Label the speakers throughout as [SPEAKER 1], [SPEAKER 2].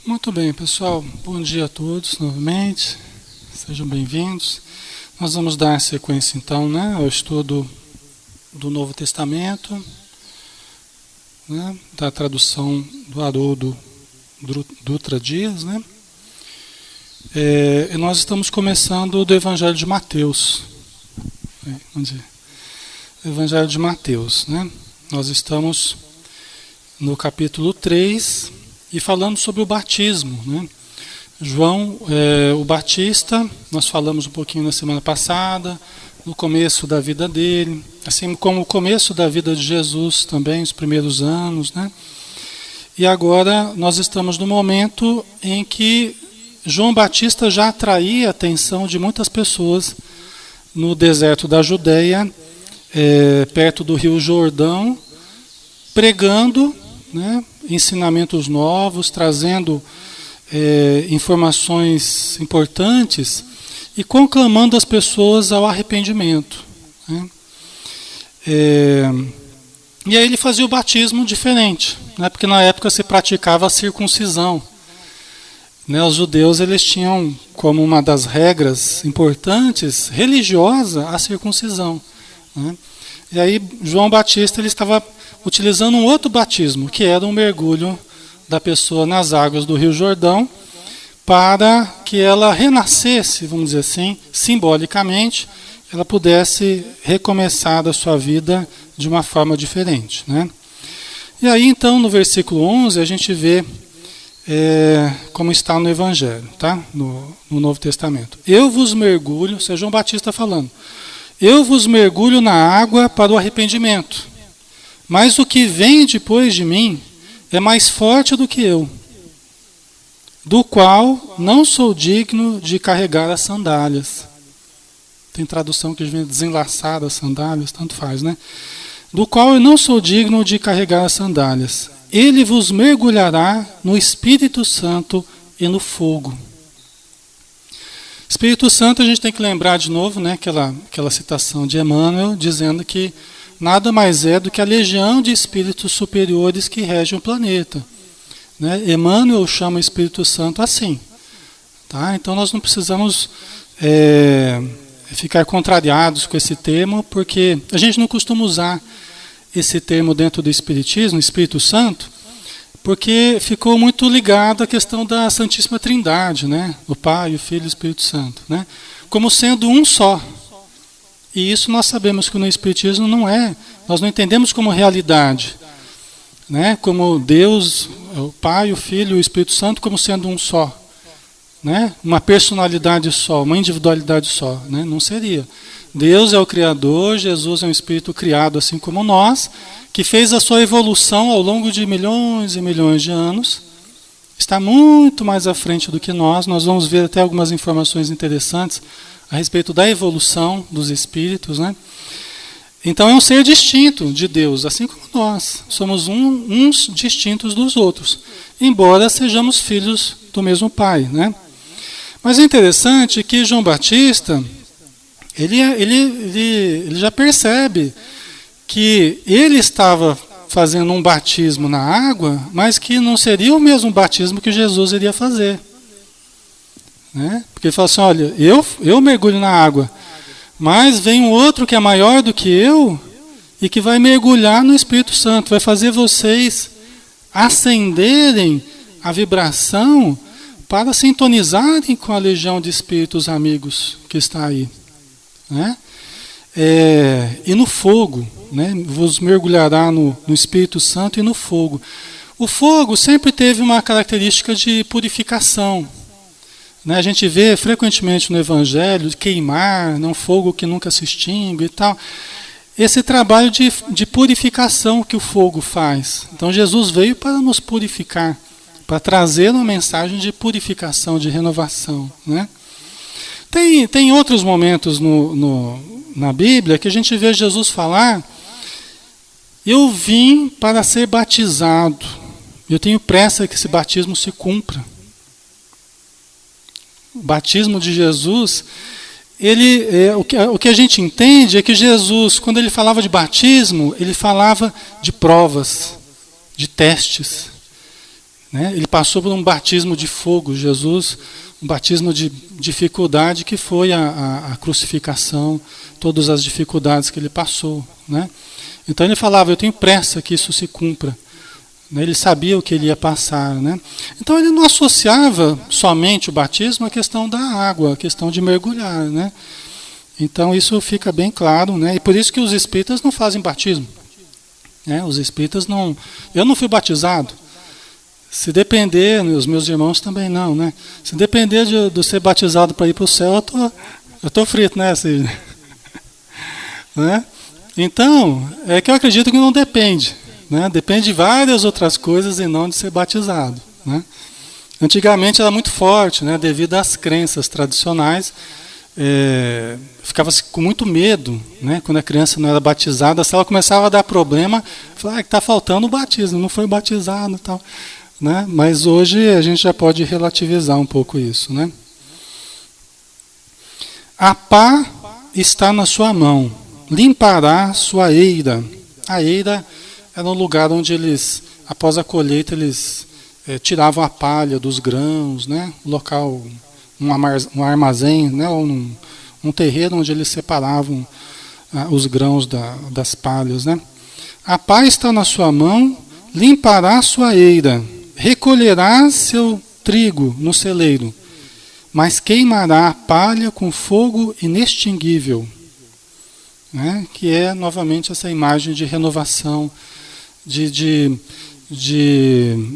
[SPEAKER 1] Muito bem, pessoal. Bom dia a todos novamente. Sejam bem-vindos. Nós vamos dar sequência então, ao estudo do Novo Testamento, da tradução do Haroldo Dutra Dias, E nós estamos começando do Evangelho de Mateus. Evangelho de Mateus, Nós estamos no capítulo 3 e falando sobre o batismo, João, o Batista, nós falamos um pouquinho na semana passada, no começo da vida dele, assim como o começo da vida de Jesus também, os primeiros anos, E agora nós estamos no momento em que João Batista já atraía a atenção de muitas pessoas no deserto da Judeia, perto do Rio Jordão, pregando, ensinamentos novos, trazendo informações importantes e conclamando as pessoas ao arrependimento. E aí ele fazia o batismo diferente, porque na época se praticava a circuncisão. Os judeus eles tinham como uma das regras importantes religiosa a circuncisão. E aí João Batista ele estava utilizando um outro batismo, que era um mergulho da pessoa nas águas do Rio Jordão, para que ela renascesse, vamos dizer assim, simbolicamente, ela pudesse recomeçar a sua vida de uma forma diferente. E aí então no versículo 11 a gente vê como está no Evangelho, no Novo Testamento. Eu vos mergulho, isso é João Batista falando, eu vos mergulho na água para o arrependimento. Mas o que vem depois de mim é mais forte do que eu, do qual não sou digno de carregar as sandálias. Tem tradução que vem desenlaçar as sandálias, tanto faz, Do qual eu não sou digno de carregar as sandálias. Ele vos mergulhará no Espírito Santo e no fogo. Espírito Santo a gente tem que lembrar de novo, aquela citação de Emmanuel, dizendo que nada mais é do que a legião de espíritos superiores que regem o planeta. Emmanuel chama o Espírito Santo assim. Então nós não precisamos ficar contrariados com esse termo, porque a gente não costuma usar esse termo dentro do Espiritismo, Espírito Santo, porque ficou muito ligado à questão da Santíssima Trindade, o Pai, o Filho e o Espírito Santo, como sendo um só. E isso nós sabemos que no Espiritismo não é, nós não entendemos como realidade, como Deus, o Pai, o Filho e o Espírito Santo como sendo um só, uma personalidade só, uma individualidade só, não seria. Deus é o Criador, Jesus é um Espírito criado assim como nós, que fez a sua evolução ao longo de milhões e milhões de anos, está muito mais à frente do que nós vamos ver até algumas informações interessantes a respeito da evolução dos espíritos, Então é um ser distinto de Deus, assim como nós. Somos uns distintos dos outros, embora sejamos filhos do mesmo Pai, Mas é interessante que João Batista, ele já percebe que ele estava fazendo um batismo na água, mas que não seria o mesmo batismo que Jesus iria fazer. Porque ele fala assim, olha, eu mergulho na água, mas vem um outro que é maior do que eu e que vai mergulhar no Espírito Santo, vai fazer vocês acenderem a vibração para sintonizarem com a legião de espíritos amigos que está aí. E no fogo, vos mergulhará no Espírito Santo e no fogo. O fogo sempre teve uma característica de purificação. A gente vê frequentemente no Evangelho queimar, um fogo que nunca se extingue e tal. Esse trabalho de purificação que o fogo faz. Então Jesus veio para nos purificar, para trazer uma mensagem de purificação, de renovação. Tem outros momentos na Bíblia que a gente vê Jesus falar, eu vim para ser batizado, eu tenho pressa que esse batismo se cumpra. O batismo de Jesus, o que a gente entende é que Jesus, quando ele falava de batismo, ele falava de provas, de testes. né? Ele passou por um batismo de fogo, Jesus, um batismo de dificuldade que foi a crucificação, todas as dificuldades que ele passou, né? Então ele falava, eu tenho pressa que isso se cumpra. Ele sabia o que ele ia passar, né? Então ele não associava somente o batismo à questão da água, à questão de mergulhar, né? Então isso fica bem claro, né? E por isso que os espíritas não fazem batismo, né? Os espíritas não... Eu não fui batizado. Se depender, os meus irmãos também não, né? Se depender de ser batizado para ir para o céu, eu tô frito, né? Assim, né? Então, é que eu acredito que não depende, né? Depende de várias outras coisas e não de ser batizado, né? Antigamente era muito forte, né? Devido às crenças tradicionais, ficava com muito medo, né? Quando a criança não era batizada, se ela começava a dar problema, falava que está faltando o batismo, não foi batizado e tal, né? Mas hoje a gente já pode relativizar um pouco isso, né? A pá está na sua mão, limpará sua eira. A eira era um lugar onde eles, após a colheita, eles tiravam a palha dos grãos, né? Um local, um armazém, né? Ou um terreno onde eles separavam os grãos das palhas, né? A pá está na sua mão, limpará sua eira, recolherá seu trigo no celeiro, mas queimará a palha com fogo inextinguível, né? Que é novamente essa imagem de renovação, de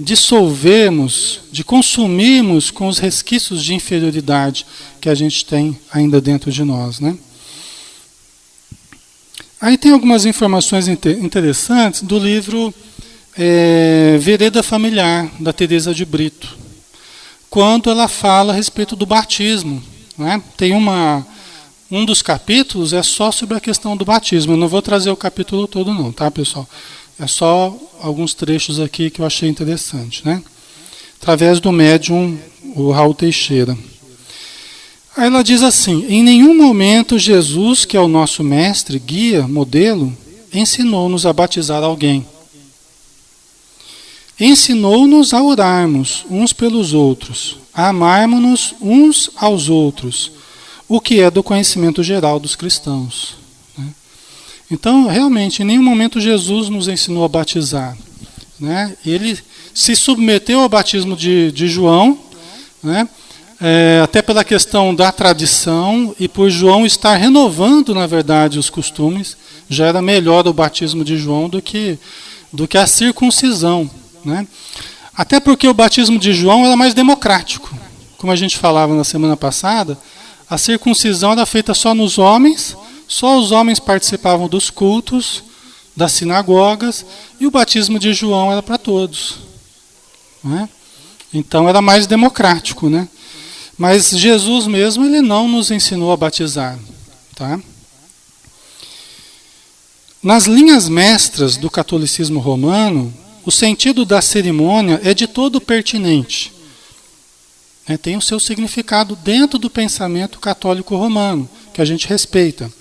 [SPEAKER 1] dissolvermos, de consumirmos com os resquícios de inferioridade que a gente tem ainda dentro de nós, né? Aí tem algumas informações interessantes do livro Vereda Familiar, da Teresa de Brito, quando ela fala a respeito do batismo, né? Tem um dos capítulos é só sobre a questão do batismo. Eu não vou trazer o capítulo todo não, tá, pessoal? É só alguns trechos aqui que eu achei interessante, né? Através do médium, o Raul Teixeira. Aí ela diz assim, em nenhum momento Jesus, que é o nosso mestre, guia, modelo, ensinou-nos a batizar alguém. Ensinou-nos a orarmos uns pelos outros, a amarmos-nos uns aos outros, o que é do conhecimento geral dos cristãos. Né? Então, realmente, em nenhum momento Jesus nos ensinou a batizar. Né? Ele se submeteu ao batismo de João, né? Até pela questão da tradição, e por João estar renovando, na verdade, os costumes, já era melhor o batismo de João do que a circuncisão. Né? Até porque o batismo de João era mais democrático. Como a gente falava na semana passada, a circuncisão era feita só nos homens, só os homens participavam dos cultos, das sinagogas, e o batismo de João era para todos. Né? Então era mais democrático, né? Mas Jesus mesmo, ele não nos ensinou a batizar. Tá? Nas linhas mestras do catolicismo romano, o sentido da cerimônia é de todo pertinente. Tem o seu significado dentro do pensamento católico romano, que a gente respeita.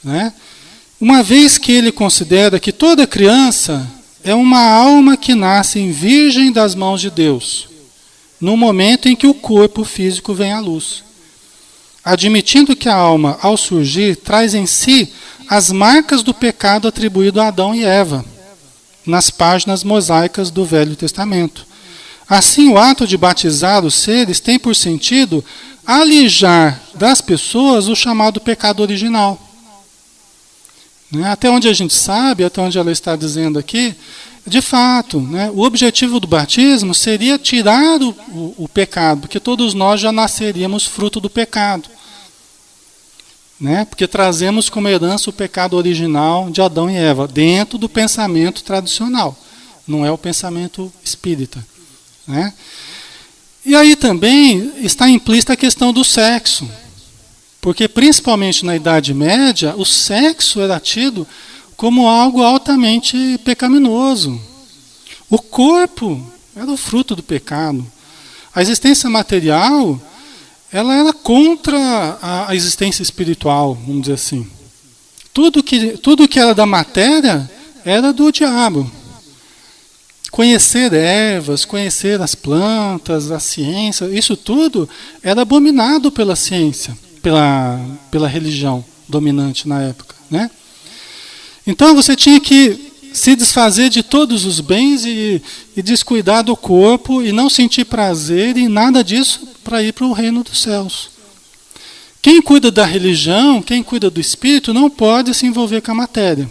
[SPEAKER 1] Né? Uma vez que ele considera que toda criança é uma alma que nasce em virgem das mãos de Deus, no momento em que o corpo físico vem à luz. Admitindo que a alma, ao surgir, traz em si as marcas do pecado atribuído a Adão e Eva, nas páginas mosaicas do Velho Testamento. Assim, o ato de batizar os seres tem por sentido alijar das pessoas o chamado pecado original. Até onde a gente sabe, até onde ela está dizendo aqui, de fato, né, o objetivo do batismo seria tirar o pecado, porque todos nós já nasceríamos fruto do pecado. Né, porque trazemos como herança o pecado original de Adão e Eva, dentro do pensamento tradicional, não é o pensamento espírita. Né? E aí também está implícita a questão do sexo, porque principalmente na Idade Média, o sexo era tido como algo altamente pecaminoso. O corpo era o fruto do pecado. A existência material, ela era contra a existência espiritual, vamos dizer assim. Tudo que era da matéria era do diabo. Conhecer ervas, conhecer as plantas, a ciência, isso tudo era abominado pela ciência, pela religião dominante na época, né? Então você tinha que se desfazer de todos os bens e descuidar do corpo e não sentir prazer em nada disso para ir para o reino dos céus. Quem cuida da religião, quem cuida do espírito, não pode se envolver com a matéria.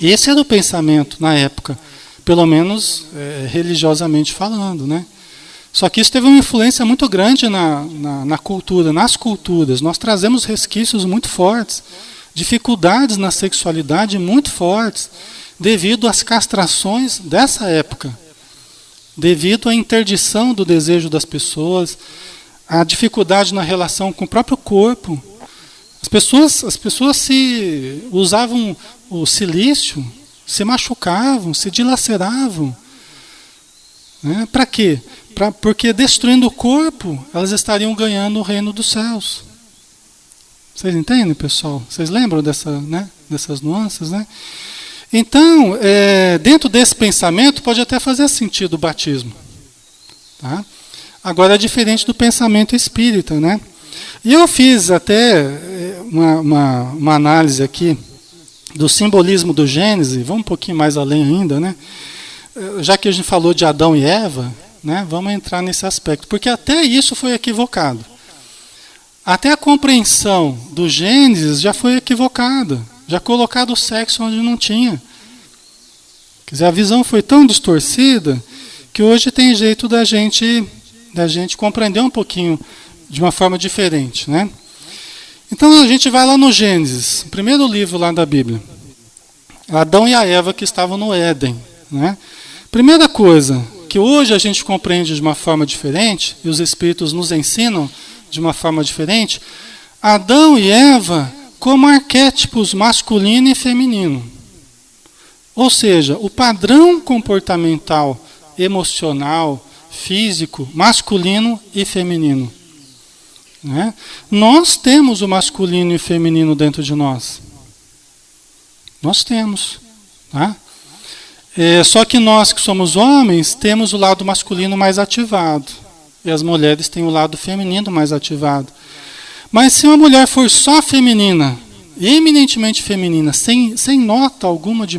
[SPEAKER 1] Esse era o pensamento na época, pelo menos religiosamente falando, né? Só que isso teve uma influência muito grande na cultura, nas culturas. Nós trazemos resquícios muito fortes, dificuldades na sexualidade muito fortes, devido às castrações dessa época, devido à interdição do desejo das pessoas, a dificuldade na relação com o próprio corpo. As pessoas se usavam o silício, se machucavam, se dilaceravam. Né? Para quê? Porque destruindo o corpo, elas estariam ganhando o reino dos céus. Vocês entendem, pessoal? Vocês lembram dessas nuances, né? Então, dentro desse pensamento, pode até fazer sentido o batismo. Tá? Agora, é diferente do pensamento espírita, né? E eu fiz até uma análise aqui do simbolismo do Gênesis, vamos um pouquinho mais além ainda, né? Já que a gente falou de Adão e Eva, né? Vamos entrar nesse aspecto, porque até isso foi equivocado. Até a compreensão do Gênesis já foi equivocada, já colocado o sexo onde não tinha. Quer dizer, a visão foi tão distorcida que hoje tem jeito da gente compreender um pouquinho de uma forma diferente, né? Então a gente vai lá no Gênesis, o primeiro livro lá da Bíblia. Adão e a Eva que estavam no Éden, né? Primeira coisa que hoje a gente compreende de uma forma diferente, e os Espíritos nos ensinam de uma forma diferente, Adão e Eva como arquétipos masculino e feminino. Ou seja, o padrão comportamental, emocional, físico, masculino e feminino. Né? Nós temos o masculino e o feminino dentro de nós. Nós temos. Tá? Só que nós que somos homens, temos o lado masculino mais ativado. E as mulheres têm o lado feminino mais ativado. Mas se uma mulher for só feminina, eminentemente feminina, sem nota alguma de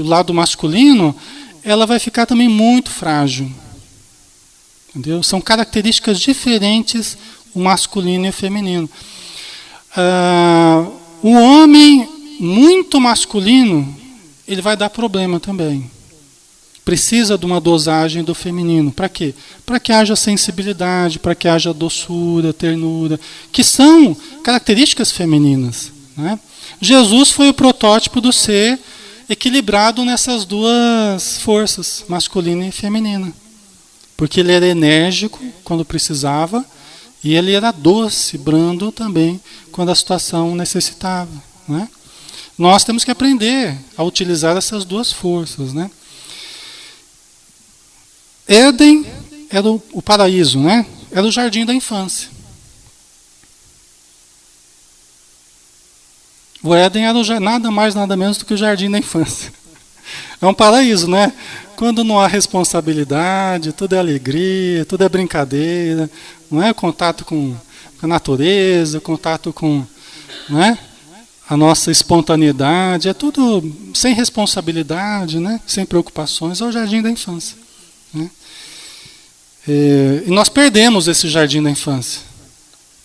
[SPEAKER 1] lado masculino, ela vai ficar também muito frágil. Entendeu? São características diferentes, o masculino e o feminino. Um homem muito masculino, ele vai dar problema também. Precisa de uma dosagem do feminino. Para quê? Para que haja sensibilidade, para que haja doçura, ternura, que são características femininas. Né? Jesus foi o protótipo do ser equilibrado nessas duas forças, masculina e feminina. Porque ele era enérgico quando precisava e ele era doce, brando também quando a situação necessitava. Né? Nós temos que aprender a utilizar essas duas forças. Né? Éden era o paraíso, né? Era o jardim da infância. O Éden era nada mais, nada menos do que o jardim da infância. É um paraíso, né? Quando não há responsabilidade, tudo é alegria, tudo é brincadeira, não é? Contato com a natureza, contato com, não é? A nossa espontaneidade, é tudo sem responsabilidade, né? Sem preocupações, é o jardim da infância. Né? E nós perdemos esse jardim da infância.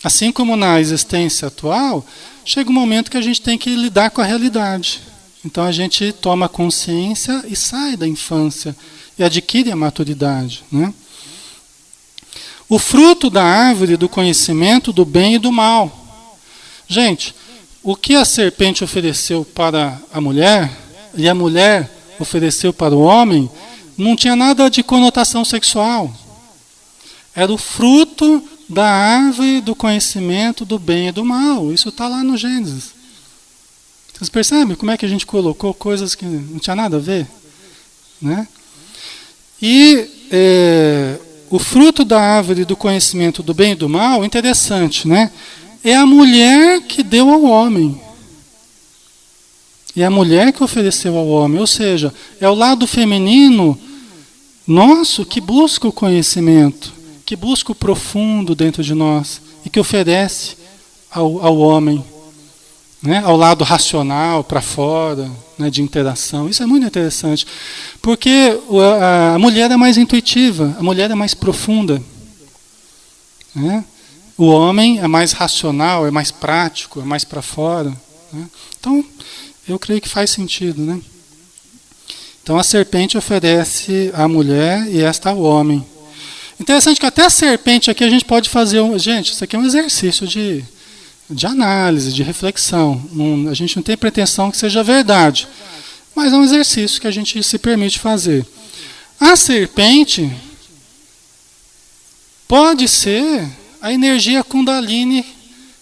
[SPEAKER 1] Assim como na existência atual, chega um momento que a gente tem que lidar com a realidade. Então a gente toma consciência e sai da infância e adquire a maturidade. Né? O fruto da árvore do conhecimento do bem e do mal. Gente, o que a serpente ofereceu para a mulher e a mulher ofereceu para o homem não tinha nada de conotação sexual. Era o fruto da árvore do conhecimento do bem e do mal. Isso está lá no Gênesis. Vocês percebem como é que a gente colocou coisas que não tinha nada a ver? Né? E o fruto da árvore do conhecimento do bem e do mal, interessante, né? É a mulher que deu ao homem. E a mulher que ofereceu ao homem, ou seja, é o lado feminino nosso que busca o conhecimento, que busca o profundo dentro de nós e que oferece ao homem, né, ao lado racional, para fora, né, de interação. Isso é muito interessante, porque a mulher é mais intuitiva, a mulher é mais profunda, né? O homem é mais racional, é mais prático, é mais para fora, né? Então, eu creio que faz sentido, né? Então, a serpente oferece à mulher e esta ao homem. Interessante que até a serpente aqui a gente pode fazer... Gente, isso aqui é um exercício de análise, de reflexão. A gente não tem pretensão que seja verdade, mas é um exercício que a gente se permite fazer. A serpente pode ser a energia Kundalini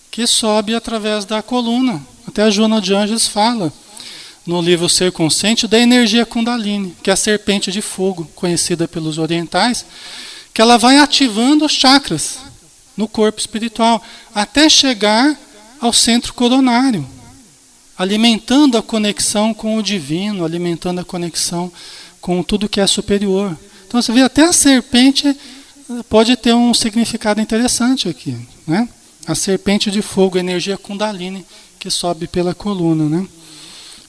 [SPEAKER 1] que sobe através da coluna. Até a Joana de Ângeles fala no livro Ser Consciente da energia Kundalini, que é a serpente de fogo, conhecida pelos orientais, que ela vai ativando os chakras no corpo espiritual, até chegar ao centro coronário, alimentando a conexão com o divino, alimentando a conexão com tudo que é superior. Então você vê, até a serpente pode ter um significado interessante aqui, né? A serpente de fogo, a energia Kundalini, que sobe pela coluna, né?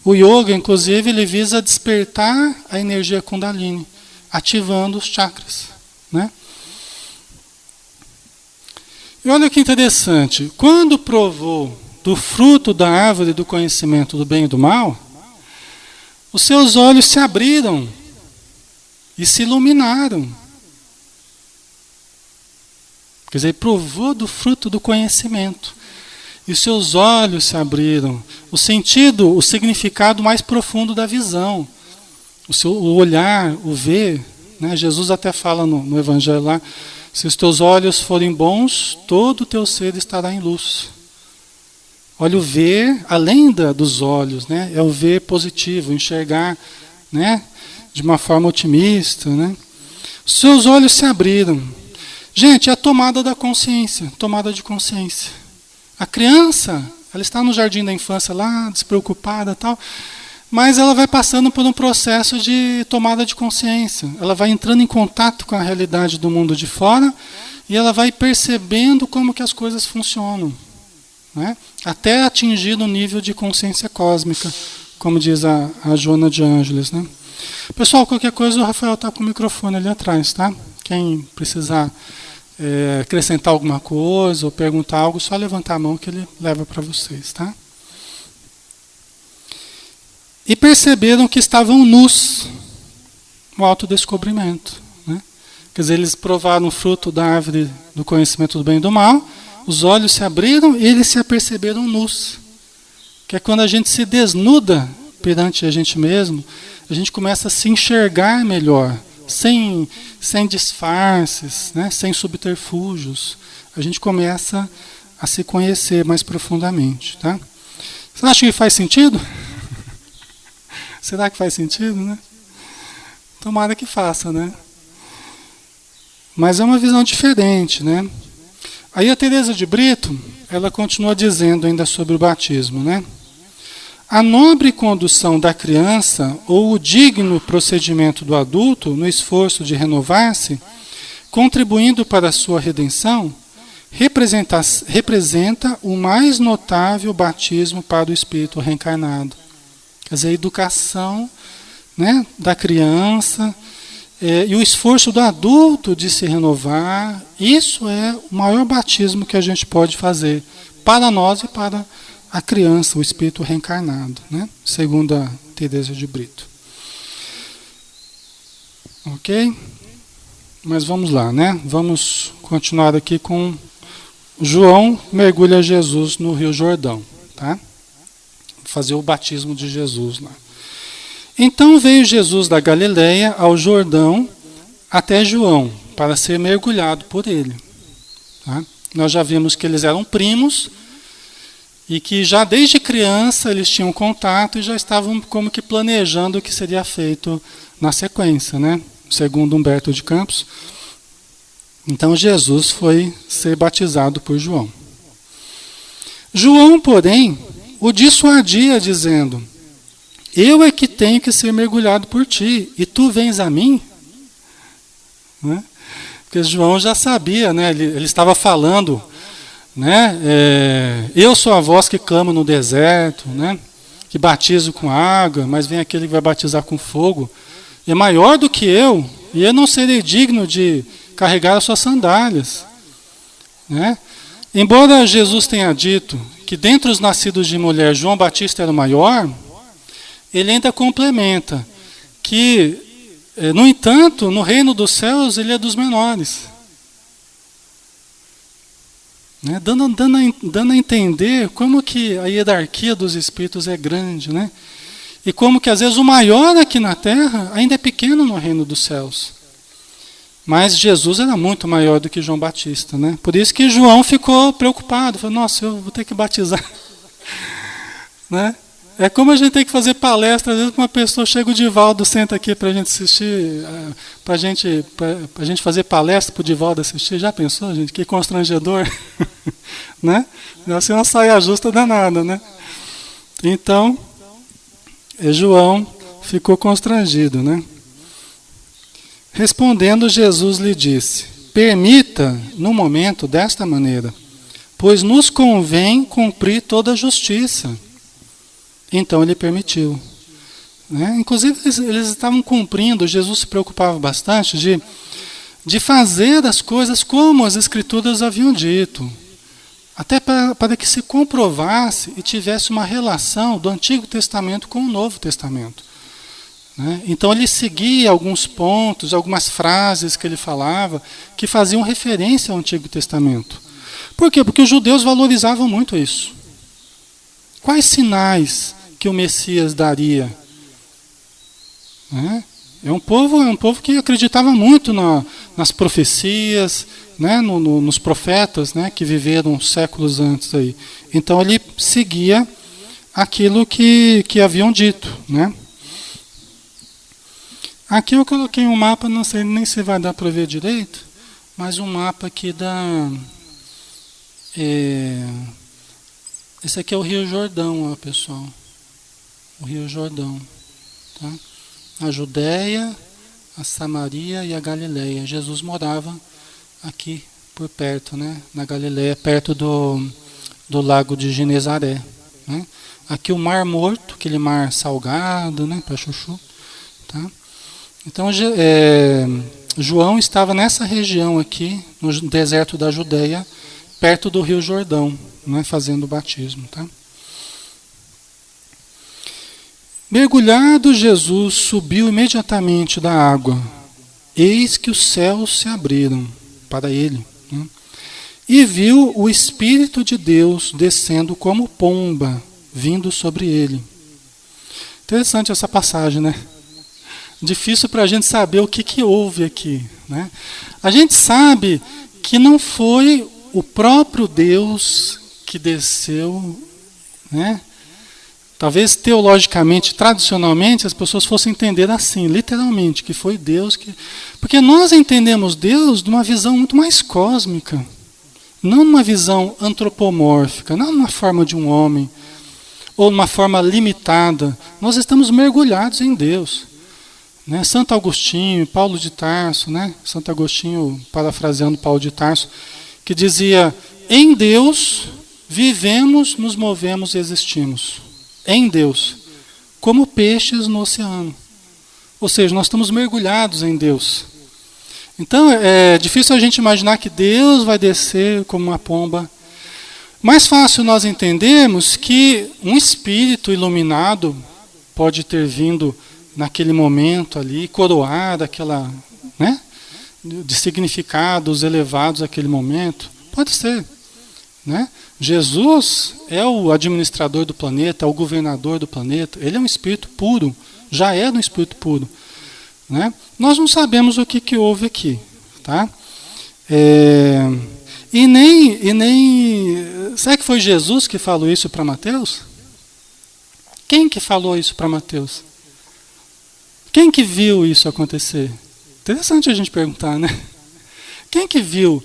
[SPEAKER 1] O yoga, inclusive, ele visa despertar a energia Kundalini, ativando os chakras, né? E olha que interessante, quando provou do fruto da árvore do conhecimento do bem e do mal, os seus olhos se abriram e se iluminaram. Quer dizer, provou do fruto do conhecimento. E os seus olhos se abriram. O sentido, o significado mais profundo da visão. O olhar, o ver. Né? Jesus até fala no Evangelho lá, se os teus olhos forem bons, todo o teu ser estará em luz. Olha, o ver, além dos olhos, né? É o ver positivo, enxergar, né? De uma forma otimista. Né? Os seus olhos se abriram. Gente, é a tomada da consciência, tomada de consciência. A criança, ela está no jardim da infância lá, despreocupada e tal, mas ela vai passando por um processo de tomada de consciência. Ela vai entrando em contato com a realidade do mundo de fora e ela vai percebendo como que as coisas funcionam, né? Até atingir o nível de consciência cósmica, como diz a Joana de Ângeles, né? Pessoal, qualquer coisa o Rafael está com o microfone ali atrás, tá? Quem precisar acrescentar alguma coisa ou perguntar algo, só levantar a mão que ele leva para vocês, tá? E perceberam que estavam nus no autodescobrimento, né? Quer dizer, eles provaram o fruto da árvore do conhecimento do bem e do mal, os olhos se abriram e eles se aperceberam nus. Que é quando a gente se desnuda perante a gente mesmo, a gente começa a se enxergar melhor, sem disfarces, né? Sem subterfúgios. A gente começa a se conhecer mais profundamente, tá? Você acha que faz sentido? Será que faz sentido, né? Tomara que faça, né? Mas é uma visão diferente, né? Aí a Teresa de Brito, ela continua dizendo ainda sobre o batismo, né? A nobre condução da criança ou o digno procedimento do adulto no esforço de renovar-se, contribuindo para a sua redenção, representa o mais notável batismo para o espírito reencarnado. Quer dizer, a educação, né, da criança e o esforço do adulto de se renovar, isso é o maior batismo que a gente pode fazer para nós e para a criança, o espírito reencarnado, né? Segundo a Teresa de Brito. Ok? Mas vamos lá, né? Vamos continuar aqui com João mergulha Jesus no Rio Jordão, tá? Fazer o batismo de Jesus lá. Então veio Jesus da Galileia ao Jordão até João, para ser mergulhado por ele. Tá? Nós já vimos que eles eram primos, e que já desde criança eles tinham contato e já estavam como que planejando o que seria feito na sequência, né? Segundo Humberto de Campos. Então Jesus foi ser batizado por João. João, porém, o dissuadia dizendo: Eu é que tenho que ser mergulhado por ti, e tu vens a mim? Né? Porque João já sabia, né? Ele estava falando, né? Eu sou a voz que clama no deserto, né? Que batizo com água, mas vem aquele que vai batizar com fogo. É maior do que eu, e eu não serei digno de carregar as suas sandálias. Né? Embora Jesus tenha dito que dentre os nascidos de mulher João Batista era o maior, ele ainda complementa que, no entanto, no reino dos céus ele é dos menores. Né? Dando a entender como que a hierarquia dos espíritos é grande, né? E como que às vezes o maior aqui na terra ainda é pequeno no reino dos céus. Mas Jesus era muito maior do que João Batista, né? Por isso que João ficou preocupado, falou, nossa, eu vou ter que batizar. Né? É como a gente tem que fazer palestra, às vezes uma pessoa chega, o Divaldo senta aqui para a gente assistir, para a gente fazer palestra para o Divaldo assistir. Já pensou, gente? Que constrangedor. Né? Assim, uma saia justa danada, né? Então, João ficou constrangido, né? Respondendo, Jesus lhe disse, permita, no momento, desta maneira, pois nos convém cumprir toda a justiça. Então ele permitiu. Né? Inclusive, eles estavam cumprindo, Jesus se preocupava bastante de fazer as coisas como as Escrituras haviam dito. Até para que se comprovasse e tivesse uma relação do Antigo Testamento com o Novo Testamento. Né? Então ele seguia alguns pontos, algumas frases que ele falava, que faziam referência ao Antigo Testamento. Por quê? Porque os judeus valorizavam muito isso. Quais sinais que o Messias daria? Né? É um povo que acreditava muito nas profecias, né? Nos profetas, né? Que viveram séculos antes aí. Então ele seguia aquilo que haviam dito, né? Aqui eu coloquei um mapa, não sei nem se vai dar para ver direito, mas um mapa aqui esse aqui é o Rio Jordão, ó, pessoal. O Rio Jordão. Tá? A Judéia, a Samaria e a Galileia. Jesus morava aqui por perto, né? Na Galileia, perto do lago de Genezaré. Né? Aqui o Mar Morto, aquele mar salgado, né? Para chuchu. Tá? Então, João estava nessa região aqui, no deserto da Judéia, perto do Rio Jordão, né, fazendo o batismo. Tá? Mergulhado, Jesus subiu imediatamente da água. Eis que os céus se abriram para ele. Né, e viu o Espírito de Deus descendo como pomba, vindo sobre ele. Interessante essa passagem, né? Difícil para a gente saber o que houve aqui. Né? A gente sabe que não foi o próprio Deus que desceu. Né? Talvez teologicamente, tradicionalmente, as pessoas fossem entender assim, literalmente, que foi Deus que... Porque nós entendemos Deus de uma visão muito mais cósmica. Não numa visão antropomórfica, não numa forma de um homem, ou numa forma limitada. Nós estamos mergulhados em Deus. Né? Santo Agostinho, Paulo de Tarso, né? Santo Agostinho, parafraseando Paulo de Tarso, que dizia, em Deus vivemos, nos movemos e existimos. Em Deus, como peixes no oceano. Ou seja, nós estamos mergulhados em Deus. Então, é difícil a gente imaginar que Deus vai descer como uma pomba. Mais fácil nós entendermos que um espírito iluminado pode ter vindo naquele momento ali, coroar aquela, né, de significados elevados naquele momento. Pode ser. Né? Jesus é o administrador do planeta, é o governador do planeta. Ele é um espírito puro, já é um espírito puro. Né? Nós não sabemos o que houve aqui. Tá? E nem... Será que foi Jesus que falou isso para Mateus? Quem que falou isso para Mateus? Quem que viu isso acontecer? Interessante a gente perguntar, né? Quem que viu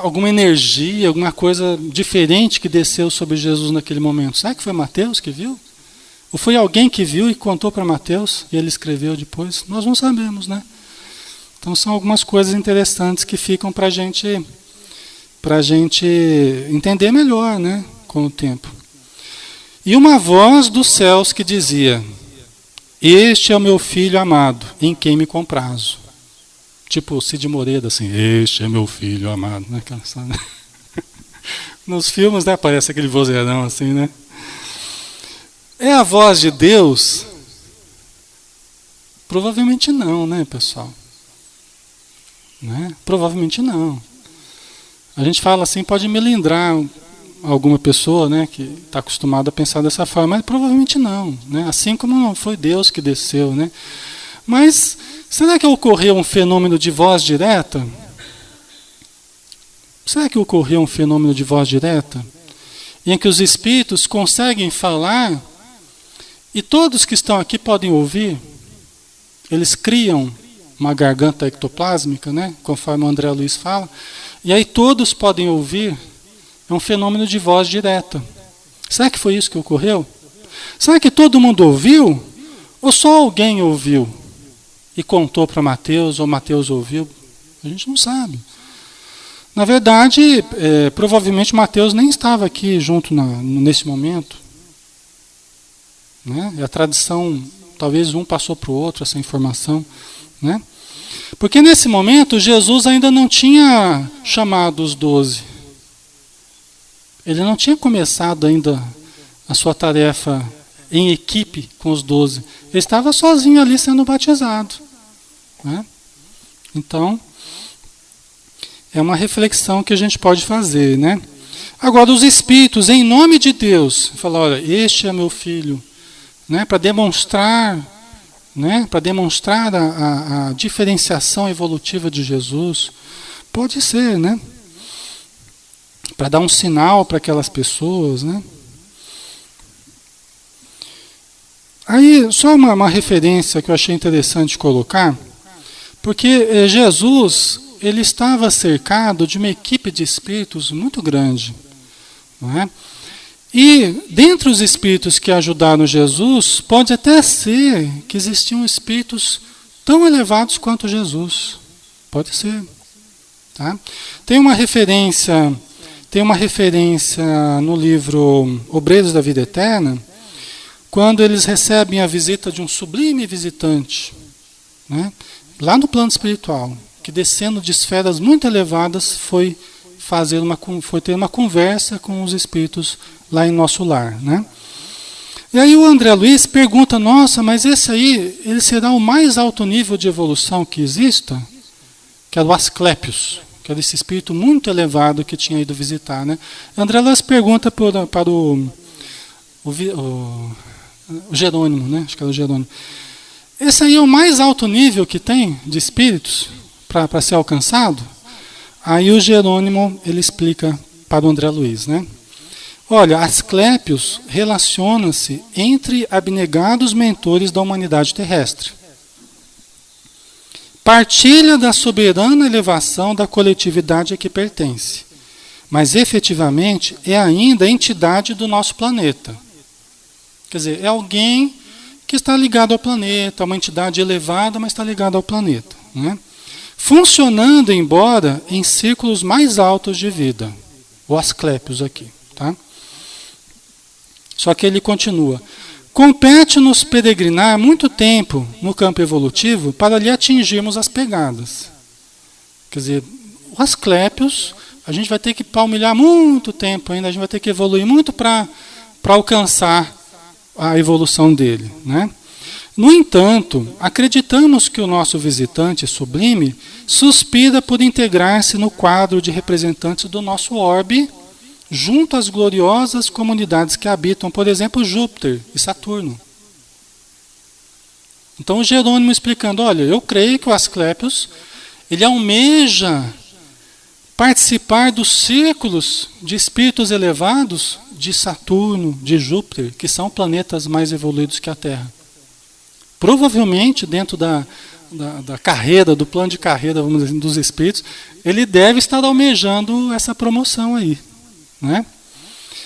[SPEAKER 1] alguma energia, alguma coisa diferente que desceu sobre Jesus naquele momento. Será que foi Mateus que viu? Ou foi alguém que viu e contou para Mateus e ele escreveu depois? Nós não sabemos, né? Então são algumas coisas interessantes que ficam para a gente entender melhor, né? Com o tempo. E uma voz dos céus que dizia: este é o meu filho amado, em quem me comprazo. Tipo Cid Moreira, assim, este é meu filho amado. Né? Nos filmes, né, aparece aquele vozeirão assim, né? É a voz de Deus? Provavelmente não, né, pessoal? Né? Provavelmente não. A gente fala assim, pode melindrar alguma pessoa, né, que está acostumada a pensar dessa forma, mas provavelmente não, né? Assim como não foi Deus que desceu, né? Mas será que ocorreu um fenômeno de voz direta? Será que ocorreu um fenômeno de voz direta em que os espíritos conseguem falar e todos que estão aqui podem ouvir? Eles criam uma garganta ectoplásmica, né, conforme o André Luiz fala, e aí todos podem ouvir. É um fenômeno de voz direta. Será que foi isso que ocorreu? Será que todo mundo ouviu? Ou só alguém ouviu e contou para Mateus, ou Mateus ouviu? A gente não sabe. Na verdade, provavelmente Mateus nem estava aqui junto nesse momento. Né? E a tradição, talvez um passou para o outro essa informação. Né? Porque nesse momento Jesus ainda não tinha chamado os 12. Ele não tinha começado ainda a sua tarefa em equipe com os 12. Ele estava sozinho ali sendo batizado. Né? Então, é uma reflexão que a gente pode fazer. Né? Agora, os espíritos, em nome de Deus, falam, olha, este é meu filho. Né? Para demonstrar, né? Para demonstrar a diferenciação evolutiva de Jesus. Pode ser, né? Para dar um sinal para aquelas pessoas, né? Aí, só uma referência que eu achei interessante colocar, porque Jesus, ele estava cercado de uma equipe de espíritos muito grande, não é? E, dentre os espíritos que ajudaram Jesus, pode até ser que existiam espíritos tão elevados quanto Jesus. Pode ser. Tá? Tem uma referência no livro Obreiros da Vida Eterna, quando eles recebem a visita de um sublime visitante, né, lá no plano espiritual, que descendo de esferas muito elevadas foi ter uma conversa com os espíritos lá em nosso lar. Né? E aí o André Luiz pergunta, nossa, mas esse aí, ele será o mais alto nível de evolução que exista? Que é o Asclépios, que era esse espírito muito elevado que tinha ido visitar. Né? André Luiz pergunta para o Jerônimo, né? Acho que era o Jerônimo. Esse aí é o mais alto nível que tem de espíritos para ser alcançado? Aí o Jerônimo, ele explica para o André Luiz, né? Olha, Asclépios relaciona-se entre abnegados mentores da humanidade terrestre. Partilha da soberana elevação da coletividade a que pertence, mas efetivamente é ainda a entidade do nosso planeta. Quer dizer, é alguém que está ligado ao planeta, uma entidade elevada, mas está ligada ao planeta. Né? Funcionando, embora, em círculos mais altos de vida. O Asclépios aqui. Tá? Só que ele continua. Compete-nos peregrinar muito tempo no campo evolutivo para lhe atingirmos as pegadas. Quer dizer, o Asclépios, a gente vai ter que palmilhar muito tempo ainda, a gente vai ter que evoluir muito para alcançar a evolução dele. Né? No entanto, acreditamos que o nosso visitante sublime suspira por integrar-se no quadro de representantes do nosso orbe, junto às gloriosas comunidades que habitam, por exemplo, Júpiter e Saturno. Então o Jerônimo explicando, olha, eu creio que o Asclépios, ele almeja participar dos círculos de espíritos elevados de Saturno, de Júpiter, que são planetas mais evoluídos que a Terra. Provavelmente dentro da carreira, do plano de carreira, vamos dizer, dos espíritos, ele deve estar almejando essa promoção aí, né?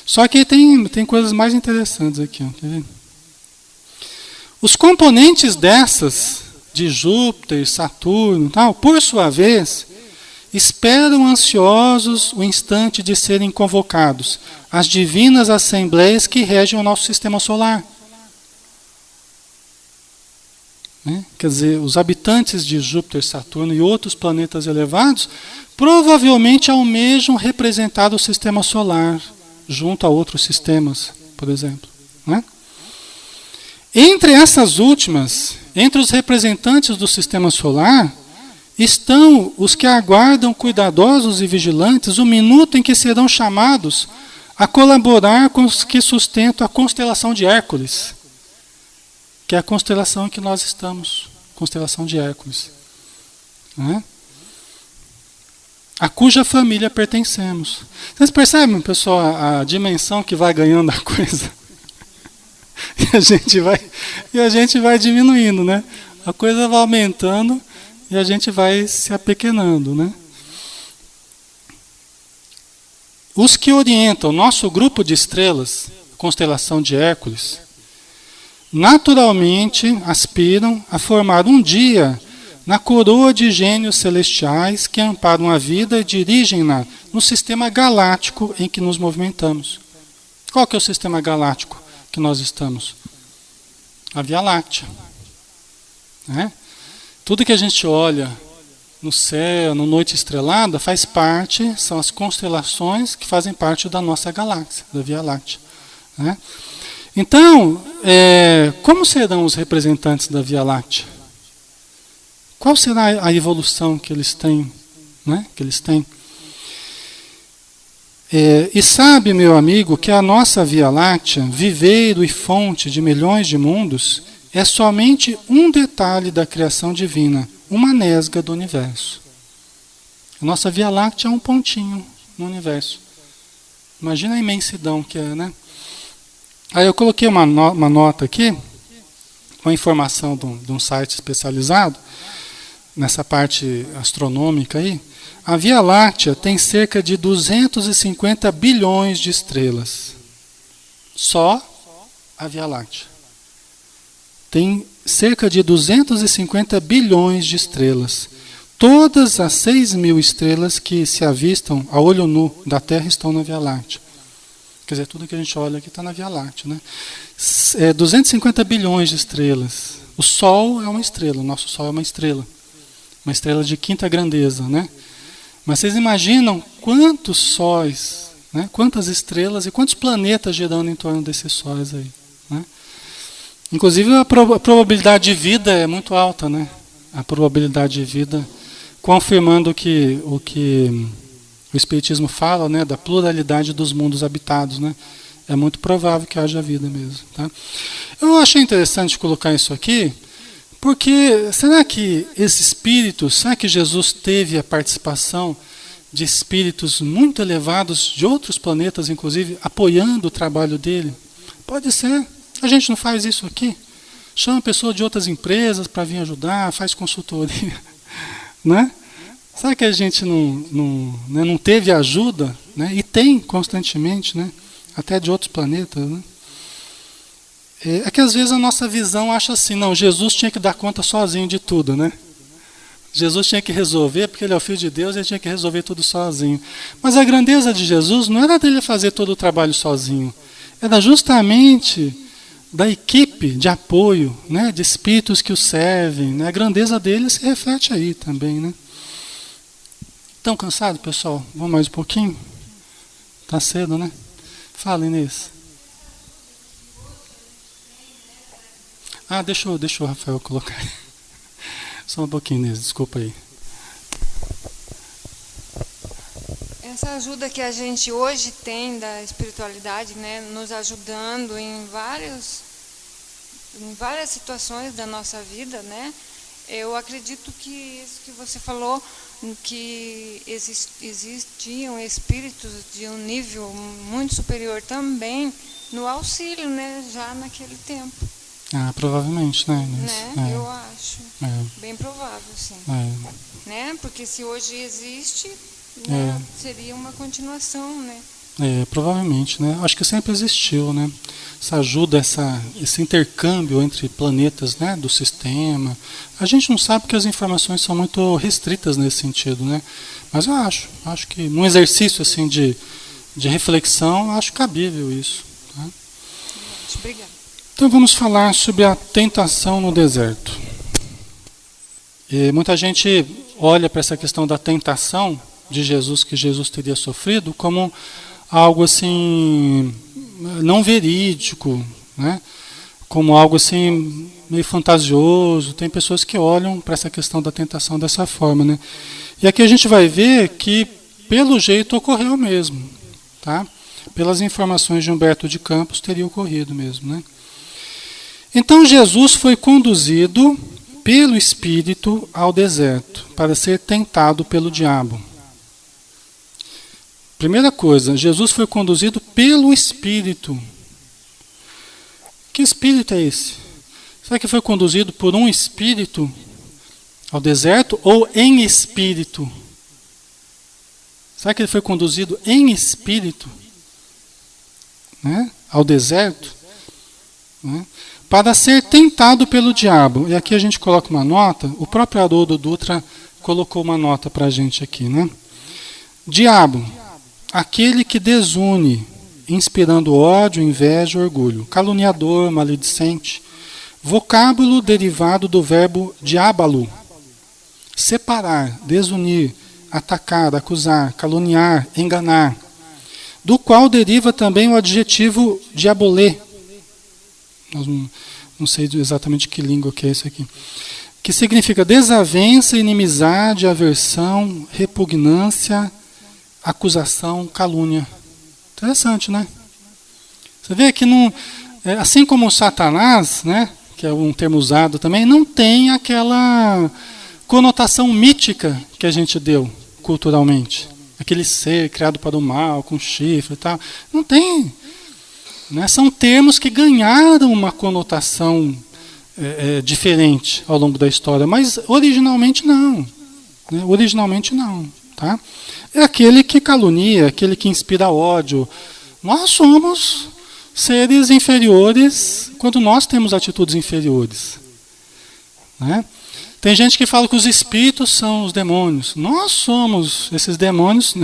[SPEAKER 1] Só que tem coisas mais interessantes aqui, ó, quer ver? Os componentes dessas, de Júpiter, Saturno, tal, por sua vez, esperam ansiosos o instante de serem convocados às divinas assembleias que regem o nosso sistema solar. Né? Quer dizer, os habitantes de Júpiter, Saturno e outros planetas elevados provavelmente almejam representar o sistema solar junto a outros sistemas, por exemplo. Né? Entre essas últimas, entre os representantes do sistema solar, estão os que aguardam cuidadosos e vigilantes o minuto em que serão chamados a colaborar com os que sustentam a constelação de Hércules, que é a constelação em que nós estamos, constelação de Hércules, né? A cuja família pertencemos. Vocês percebem, pessoal, a dimensão que vai ganhando a coisa? E a gente vai diminuindo, né? A coisa vai aumentando e a gente vai se apequenando, né? Os que orientam o nosso grupo de estrelas, constelação de Hércules, naturalmente aspiram a formar um dia na coroa de gênios celestiais que amparam a vida e dirigem-na no sistema galáctico em que nos movimentamos. Qual que é o sistema galáctico que nós estamos? A Via Láctea. Né? Tudo que a gente olha no céu, na noite estrelada, faz parte, são as constelações que fazem parte da nossa galáxia, da Via Láctea. Né? Então, como serão os representantes da Via Láctea? Qual será a evolução que eles têm? Né? Que eles têm? E sabe, meu amigo, que a nossa Via Láctea, viveiro e fonte de milhões de mundos, é somente um detalhe da criação divina, uma nesga do universo. A nossa Via Láctea é um pontinho no universo. Imagina a imensidão que é, né? Aí eu coloquei uma nota aqui, uma informação de um site especializado, nessa parte astronômica aí. A Via Láctea tem cerca de 250 bilhões de estrelas. Só a Via Láctea. Tem cerca de 250 bilhões de estrelas. Todas as 6.000 estrelas que se avistam a olho nu da Terra estão na Via Láctea. Quer dizer, tudo que a gente olha aqui está na Via Láctea. Né? 250 bilhões de estrelas. O Sol é uma estrela, o nosso Sol é uma estrela de quinta grandeza. Né? Mas vocês imaginam quantos sóis, né? Quantas estrelas e quantos planetas girando em torno desses sóis aí. Né? Inclusive a probabilidade de vida é muito alta, né? A probabilidade de vida, confirmando o que o Espiritismo fala, né? Da pluralidade dos mundos habitados, né? É muito provável que haja vida mesmo. Tá? Eu achei interessante colocar isso aqui, porque será que esses espíritos, será que Jesus teve a participação de espíritos muito elevados de outros planetas, inclusive, apoiando o trabalho dele? Pode ser. A gente não faz isso aqui. Chama pessoas de outras empresas para vir ajudar, faz consultoria. Né? Será que a gente não teve ajuda? Né? E tem constantemente, né? Até de outros planetas. Né? É que às vezes a nossa visão acha assim, não, Jesus tinha que dar conta sozinho de tudo, né? Jesus tinha que resolver, porque ele é o Filho de Deus, ele tinha que resolver tudo sozinho. Mas a grandeza de Jesus não era dele fazer todo o trabalho sozinho, era justamente da equipe de apoio, né, de espíritos que o servem. Né? A grandeza dele se reflete aí também. Né? Estão cansados, pessoal? Vamos mais um pouquinho? Está cedo, né? Fala, Inês. Deixa o Rafael colocar. Só um pouquinho, Inês, desculpa aí.
[SPEAKER 2] Essa ajuda que a gente hoje tem da espiritualidade, né, nos ajudando em várias situações da nossa vida, né? Eu acredito que isso que você falou, que existiam espíritos de um nível muito superior também no auxílio, né, já naquele tempo.
[SPEAKER 1] Ah, provavelmente, né, Inês?
[SPEAKER 2] Né? Eu acho.
[SPEAKER 1] É.
[SPEAKER 2] Bem provável, sim. Né? Porque se hoje existe, né, seria uma continuação, né?
[SPEAKER 1] Provavelmente, né? Acho que sempre existiu, né? Essa ajuda, esse intercâmbio entre planetas, né, do sistema. A gente não sabe porque as informações são muito restritas nesse sentido, né? Mas eu acho que num exercício assim de reflexão, acho cabível isso. Tá?
[SPEAKER 2] Obrigada.
[SPEAKER 1] Então vamos falar sobre a tentação no deserto. E muita gente olha para essa questão da tentação de Jesus, que Jesus teria sofrido, como algo assim não verídico, né? Como algo assim meio fantasioso. Tem pessoas que olham para essa questão da tentação dessa forma, né? E aqui a gente vai ver que pelo jeito ocorreu mesmo, tá? Pelas informações de Humberto de Campos teria ocorrido mesmo, né? Então Jesus foi conduzido pelo Espírito ao deserto para ser tentado pelo diabo. Primeira coisa, Jesus foi conduzido pelo Espírito. Que Espírito é esse? Será que foi conduzido por um Espírito ao deserto ou em Espírito? Será que ele foi conduzido em Espírito, né, ao deserto? Né, para ser tentado pelo diabo. E aqui a gente coloca uma nota, o próprio Haroldo Dutra colocou uma nota para a gente aqui, né? Diabo, aquele que desune, inspirando ódio, inveja, orgulho, caluniador, maledicente, vocábulo derivado do verbo diabalo, separar, desunir, atacar, acusar, caluniar, enganar, do qual deriva também o adjetivo diabolê. Não sei exatamente que língua que é isso aqui. Que significa desavença, inimizade, aversão, repugnância, acusação, calúnia. Interessante, né? Você vê que assim como o Satanás, né, que é um termo usado também, não tem aquela conotação mítica que a gente deu culturalmente. Aquele ser criado para o mal, com chifre e tal. Não tem. Né? São termos que ganharam uma conotação diferente ao longo da história, mas originalmente não. Né? Originalmente não. Tá? É aquele que calunia, aquele que inspira ódio. Nós somos seres inferiores quando nós temos atitudes inferiores. Né? Tem gente que fala que os espíritos são os demônios. Nós somos esses demônios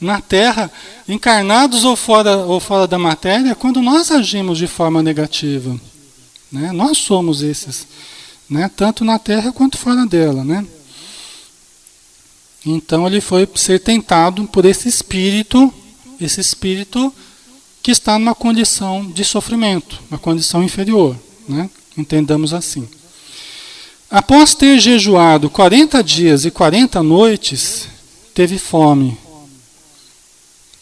[SPEAKER 1] na Terra, encarnados ou fora da matéria, quando nós agimos de forma negativa. Né? Nós somos esses, né? Tanto na Terra quanto fora dela. Né? Então ele foi ser tentado por esse espírito que está numa condição de sofrimento, uma condição inferior. Né? Entendamos assim. Após ter jejuado 40 dias e 40 noites, teve fome.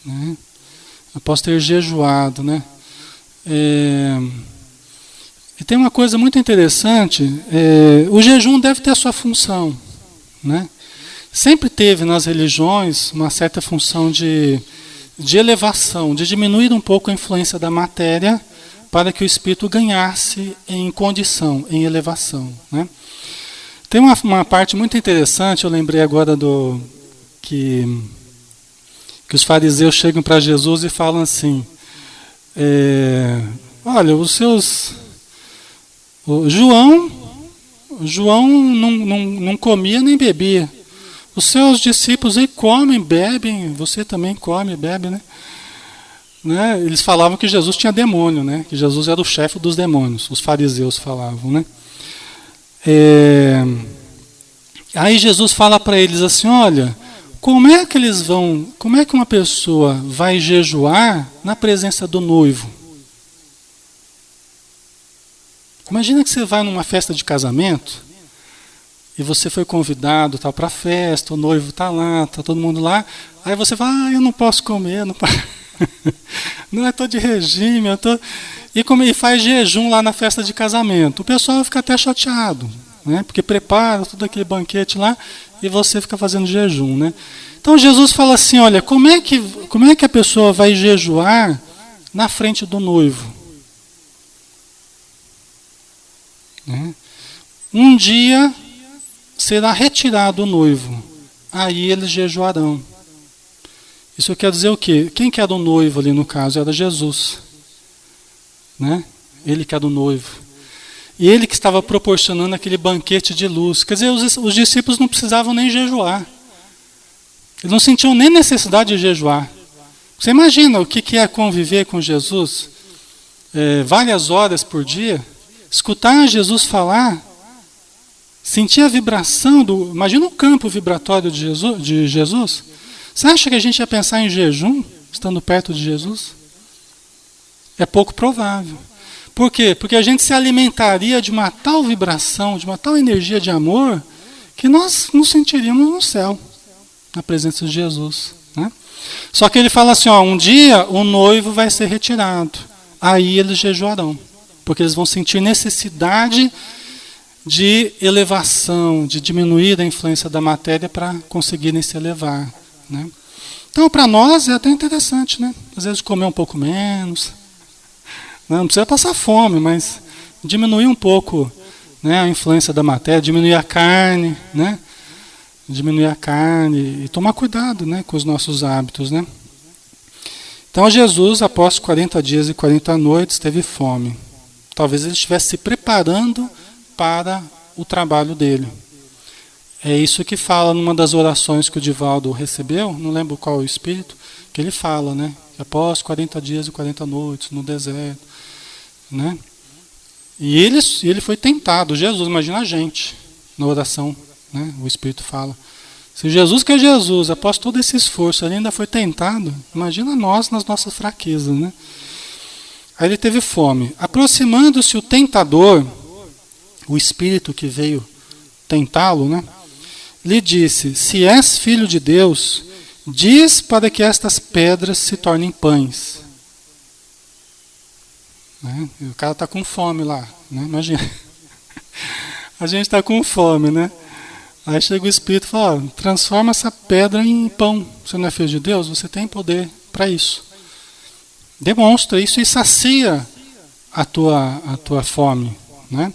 [SPEAKER 1] Né? Após ter jejuado. Né? E tem uma coisa muito interessante, o jejum deve ter a sua função. Né? Sempre teve nas religiões uma certa função de elevação, de diminuir um pouco a influência da matéria para que o espírito ganhasse em condição, em elevação. Né? Tem uma parte muito interessante, eu lembrei agora que os fariseus chegam para Jesus e falam assim, olha, João não comia nem bebia. Os seus discípulos aí comem, bebem, você também come, bebe, né? Eles falavam que Jesus tinha demônio, né? Que Jesus era o chefe dos demônios, os fariseus falavam, né? Aí Jesus fala para eles assim, olha, como é que uma pessoa vai jejuar na presença do noivo? Imagina que você vai numa festa de casamento e você foi convidado para a festa, o noivo está lá, está todo mundo lá, aí você fala, eu não posso comer, não, eu estou de regime, e faz jejum lá na festa de casamento. O pessoal fica até chateado, né? Porque prepara todo aquele banquete lá e você fica fazendo jejum. Né? Então Jesus fala assim, olha, como é que a pessoa vai jejuar na frente do noivo? né? Um dia será retirado o noivo, aí eles jejuarão. Isso quer dizer o quê? Quem que era o noivo ali no caso? Era Jesus, né? Ele que era o noivo. E ele que estava proporcionando aquele banquete de luz. Quer dizer, os discípulos não precisavam nem jejuar. Eles não sentiam nem necessidade de jejuar. Você imagina o que é conviver com Jesus várias horas por dia, escutar Jesus falar, sentir a vibração imagina o campo vibratório de Jesus. Você acha que a gente ia pensar em jejum, estando perto de Jesus? É pouco provável. Por quê? Porque a gente se alimentaria de uma tal vibração, de uma tal energia de amor, que nós nos sentiríamos no céu, na presença de Jesus, né? Só que ele fala assim, um dia o noivo vai ser retirado, aí eles jejuarão, porque eles vão sentir necessidade de elevação, de diminuir a influência da matéria para conseguirem se elevar, né? Então, para nós é até interessante, né? Às vezes comer um pouco menos, não precisa passar fome, mas diminuir um pouco, né, a influência da matéria, diminuir a carne, né? Diminuir a carne e tomar cuidado, né, com os nossos hábitos, né? Então Jesus, após 40 dias e 40 noites, teve fome. Talvez ele estivesse se preparando para o trabalho dele. É isso que fala numa das orações que o Divaldo recebeu, não lembro qual é o espírito, que ele fala, né? Que após 40 dias e 40 noites no deserto, né? E ele foi tentado, Jesus, imagina a gente, na oração, né? O espírito fala. Se Jesus, que é Jesus, após todo esse esforço, ele ainda foi tentado, imagina nós nas nossas fraquezas, né? Aí ele teve fome. Aproximando-se o tentador, o espírito que veio tentá-lo, né, lhe disse: se és filho de Deus, diz para que estas pedras se tornem pães. Né? E o cara está com fome lá, né? Imagina. A gente está com fome, né? Aí chega o espírito e fala: transforma essa pedra em pão. Você não é filho de Deus? Você tem poder para isso. Demonstra isso e sacia a tua fome, né?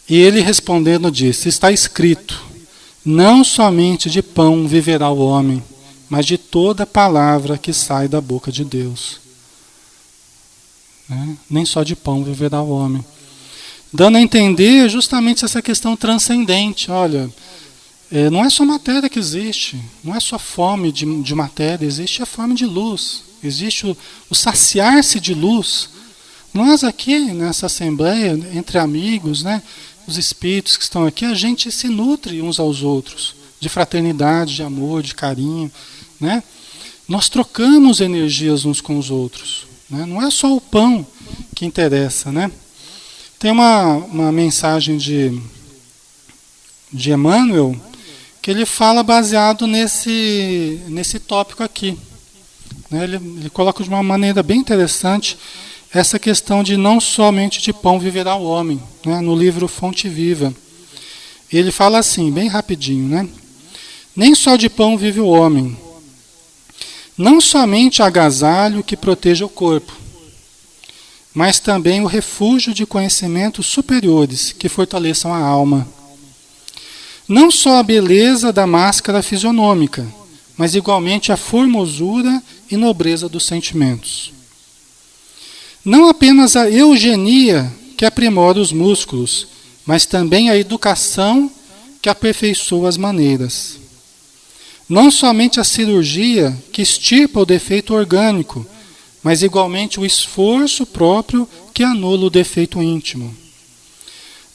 [SPEAKER 1] E ele respondendo disse: está escrito, não somente de pão viverá o homem, mas de toda palavra que sai da boca de Deus. Né? Nem só de pão viverá o homem. Dando a entender justamente essa questão transcendente. Olha, não é só matéria que existe, não é só fome de matéria, existe a fome de luz, existe o saciar-se de luz. Nós aqui nessa assembleia, entre amigos, né, os espíritos que estão aqui, a gente se nutre uns aos outros, de fraternidade, de amor, de carinho, né? Nós trocamos energias uns com os outros, né? Não é só o pão que interessa, né? Tem uma mensagem de Emmanuel que ele fala baseado nesse tópico aqui, né? Ele coloca de uma maneira bem interessante essa questão de não somente de pão viverá o homem, né? No livro Fonte Viva. Ele fala assim, bem rapidinho, né? Nem só de pão vive o homem, não somente agasalho que proteja o corpo, mas também o refúgio de conhecimentos superiores que fortaleçam a alma. Não só a beleza da máscara fisionômica, mas igualmente a formosura e nobreza dos sentimentos. Não apenas a eugenia que aprimora os músculos, mas também a educação que aperfeiçoa as maneiras. Não somente a cirurgia que extirpa o defeito orgânico, mas igualmente o esforço próprio que anula o defeito íntimo.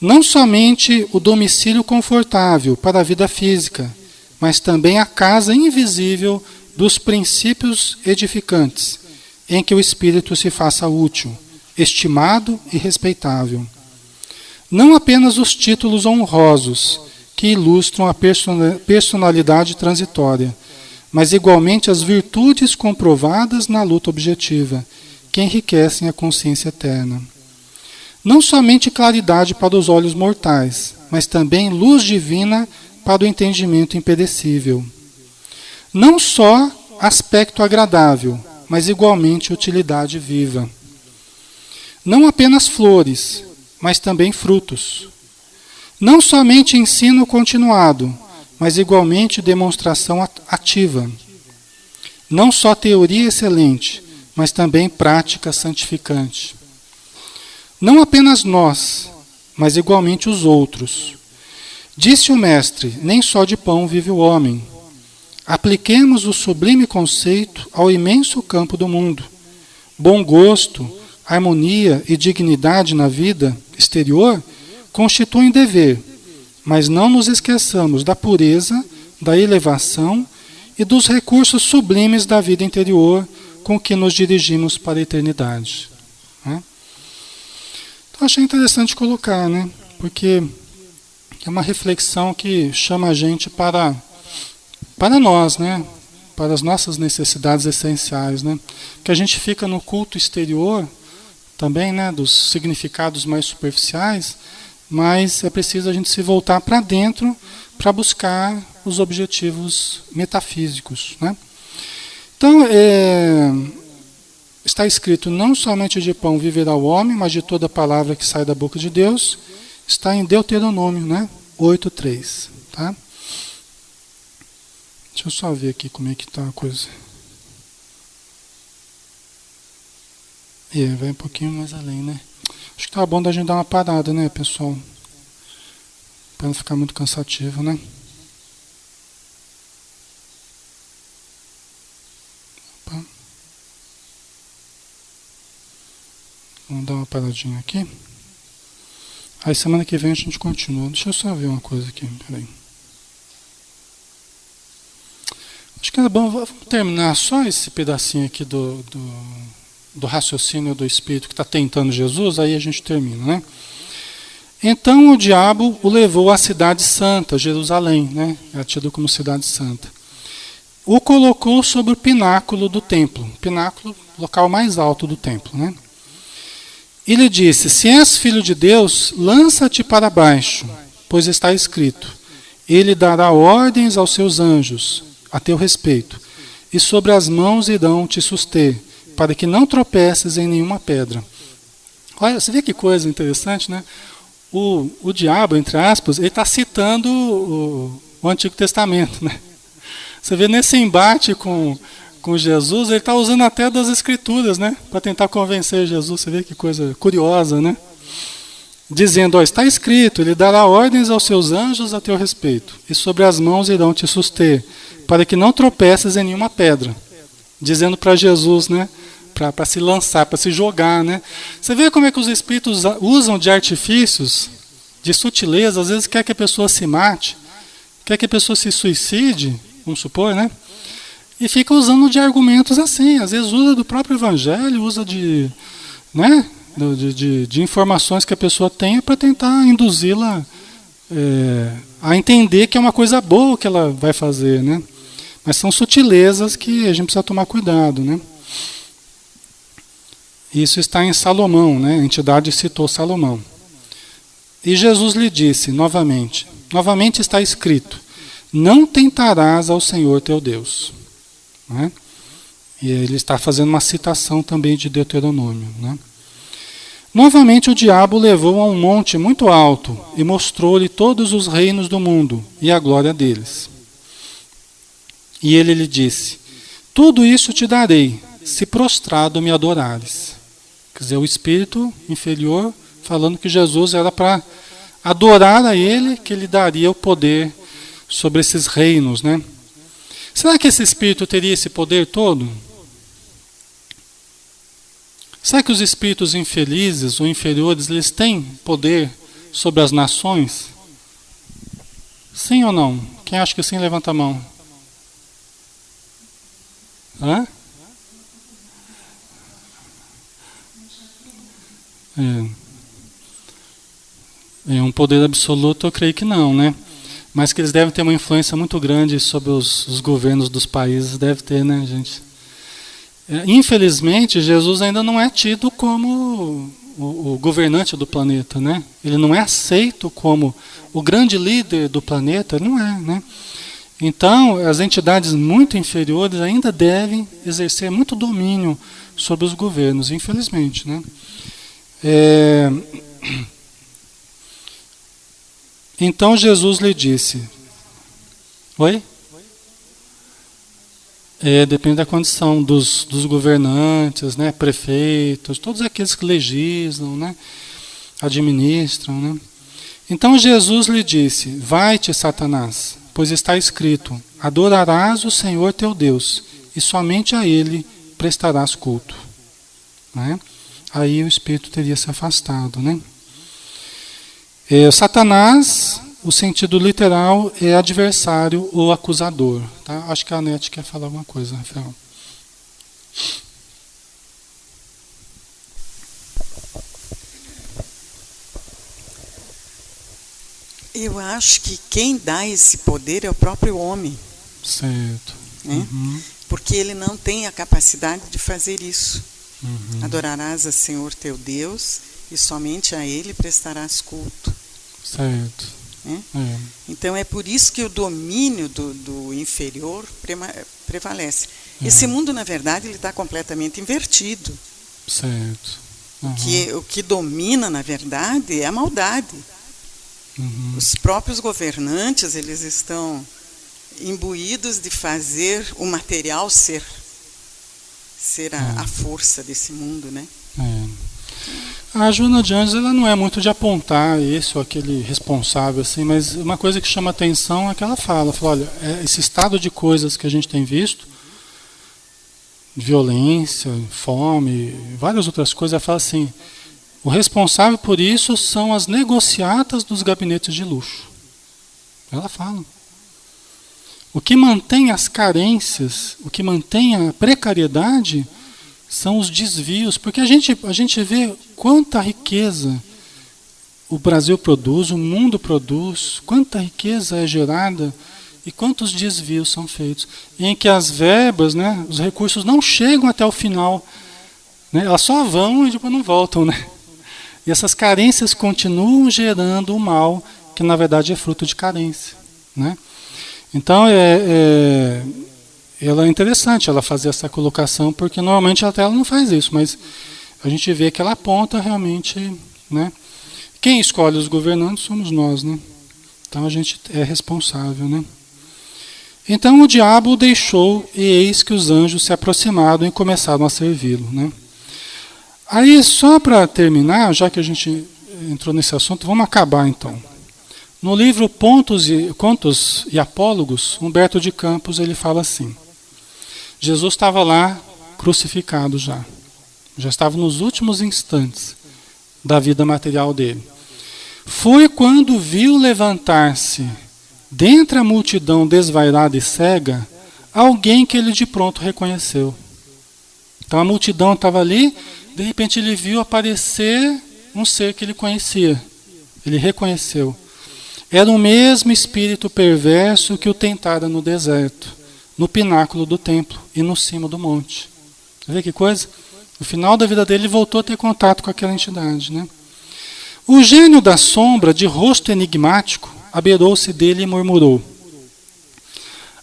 [SPEAKER 1] Não somente o domicílio confortável para a vida física, mas também a casa invisível dos princípios edificantes, em que o espírito se faça útil, estimado e respeitável. Não apenas os títulos honrosos, que ilustram a personalidade transitória, mas igualmente as virtudes comprovadas na luta objetiva, que enriquecem a consciência eterna. Não somente claridade para os olhos mortais, mas também luz divina para o entendimento imperecível. Não só aspecto agradável, mas igualmente utilidade viva. Não apenas flores, mas também frutos. Não somente ensino continuado, mas igualmente demonstração ativa. Não só teoria excelente, mas também prática santificante. Não apenas nós, mas igualmente os outros. Disse o Mestre, nem só de pão vive o homem. Apliquemos o sublime conceito ao imenso campo do mundo. Bom gosto, harmonia e dignidade na vida exterior constituem dever, mas não nos esqueçamos da pureza, da elevação e dos recursos sublimes da vida interior com que nos dirigimos para a eternidade. Né? Então achei interessante colocar, né? Porque é uma reflexão que chama a gente para nós, né? Para as nossas necessidades essenciais, né? Que a gente fica no culto exterior também, né? Dos significados mais superficiais, mas é preciso a gente se voltar para dentro para buscar os objetivos metafísicos, né? Então, está escrito, não somente de pão viverá o homem, mas de toda palavra que sai da boca de Deus. Está em Deuteronômio, né? 8:3, tá? Deixa eu só ver aqui como é que está a coisa. Vai um pouquinho mais além, né? Acho que tá bom da gente dar uma parada, né, pessoal? Para não ficar muito cansativo, né? Opa. Vamos dar uma paradinha aqui. Aí semana que vem a gente continua. Deixa eu só ver uma coisa aqui, peraí. Acho que é bom, vamos terminar só esse pedacinho aqui do raciocínio do Espírito que está tentando Jesus, aí a gente termina, né? Então o diabo o levou à cidade santa, Jerusalém, né? É tido como cidade santa. O colocou sobre o pináculo do templo, pináculo, local mais alto do templo, né? E lhe disse, se és filho de Deus, lança-te para baixo, pois está escrito, ele dará ordens aos seus anjos, a teu respeito, e sobre as mãos irão te suster, para que não tropeces em nenhuma pedra. Olha, você vê que coisa interessante, né? O diabo, entre aspas, ele está citando o Antigo Testamento, né? Você vê nesse embate com Jesus, ele está usando até das Escrituras, né? Para tentar convencer Jesus. Você vê que coisa curiosa, né? Dizendo, ó, está escrito, ele dará ordens aos seus anjos a teu respeito, e sobre as mãos irão te suster, para que não tropeces em nenhuma pedra. Dizendo para Jesus, né? Para se lançar, para se jogar, né? Você vê como é que os espíritos usam de artifícios, de sutileza, às vezes quer que a pessoa se mate, quer que a pessoa se suicide, vamos supor, né? E fica usando de argumentos assim, às vezes usa do próprio evangelho, usa de, né? De informações que a pessoa tenha para tentar induzi-la a entender que é uma coisa boa que ela vai fazer, né? Mas são sutilezas que a gente precisa tomar cuidado, né? Isso está em Salomão, né? A entidade citou Salomão. E Jesus lhe disse novamente está escrito, não tentarás ao Senhor teu Deus. Né? E ele está fazendo uma citação também de Deuteronômio. Né? Novamente o diabo o levou a um monte muito alto e mostrou-lhe todos os reinos do mundo e a glória deles. E ele lhe disse, tudo isso te darei, se prostrado me adorares. Quer dizer, o espírito inferior falando que Jesus era para adorar a ele, que ele daria o poder sobre esses reinos, né? Será que esse espírito teria esse poder todo? Será que os espíritos infelizes ou inferiores, eles têm poder sobre as nações? Sim ou não? Quem acha que sim, levanta a mão. Hã? Um poder absoluto, eu creio que não, né? Mas que eles devem ter uma influência muito grande sobre os governos dos países, deve ter, né, gente? Infelizmente, Jesus ainda não é tido como o governante do planeta, né? Ele não é aceito como o grande líder do planeta, não é, né? Então, as entidades muito inferiores ainda devem exercer muito domínio sobre os governos, infelizmente, né? Então Jesus lhe disse... Oi? Depende da condição dos governantes, né, prefeitos, todos aqueles que legislam, né, administram, né. Então Jesus lhe disse: vai-te, Satanás, pois está escrito: adorarás o Senhor teu Deus, e somente a Ele prestarás culto. Né? Aí o espírito teria se afastado. Né? Satanás, o sentido literal, é adversário ou acusador. Tá? Acho que a Anete quer falar alguma coisa, Rafael.
[SPEAKER 3] Eu acho que quem dá esse poder é o próprio homem.
[SPEAKER 1] Certo.
[SPEAKER 3] Né?
[SPEAKER 1] Uhum.
[SPEAKER 3] Porque ele não tem a capacidade de fazer isso.
[SPEAKER 1] Uhum.
[SPEAKER 3] Adorarás a Senhor teu Deus e somente a Ele prestarás culto.
[SPEAKER 1] Certo.
[SPEAKER 3] Né? Então é por isso que o domínio do inferior prevalece. Esse mundo, na verdade, ele está completamente invertido.
[SPEAKER 1] Certo. Uhum.
[SPEAKER 3] O que domina, na verdade, é a maldade.
[SPEAKER 1] Uhum.
[SPEAKER 3] Os próprios governantes, eles estão imbuídos de fazer o material ser a força desse mundo, né?
[SPEAKER 1] A Joana de Anjos, ela não é muito de apontar esse ou aquele responsável, assim, mas uma coisa que chama atenção é que ela fala, olha, esse estado de coisas que a gente tem visto, violência, fome, várias outras coisas, ela fala assim, o responsável por isso são as negociatas dos gabinetes de luxo. Ela fala. O que mantém as carências, o que mantém a precariedade, são os desvios. Porque a gente vê quanta riqueza o Brasil produz, o mundo produz, quanta riqueza é gerada e quantos desvios são feitos. Em que as verbas, né, os recursos não chegam até o final. Né, elas só vão e depois não voltam. Né? E essas carências continuam gerando o mal, que na verdade é fruto de carência. Né? Então, ela é interessante ela fazer essa colocação, porque normalmente até ela não faz isso, mas a gente vê que ela aponta realmente, né? Quem escolhe os governantes somos nós, né? Então a gente é responsável, né? Então o diabo o deixou, e eis que os anjos se aproximaram e começaram a servi-lo, né? Aí, só para terminar, já que a gente entrou nesse assunto, vamos acabar então. No livro Contos e Apólogos, Humberto de Campos, ele fala assim, Jesus estava lá crucificado já estava nos últimos instantes da vida material dele. Foi quando viu levantar-se, dentre a multidão desvairada e cega, alguém que ele de pronto reconheceu. Então a multidão estava ali, de repente ele viu aparecer um ser que ele conhecia, ele reconheceu. Era o mesmo espírito perverso que o tentara no deserto, no pináculo do templo e no cimo do monte. Você vê que coisa? No final da vida dele, ele voltou a ter contato com aquela entidade. Né? O gênio da sombra, de rosto enigmático, abeirou-se dele e murmurou: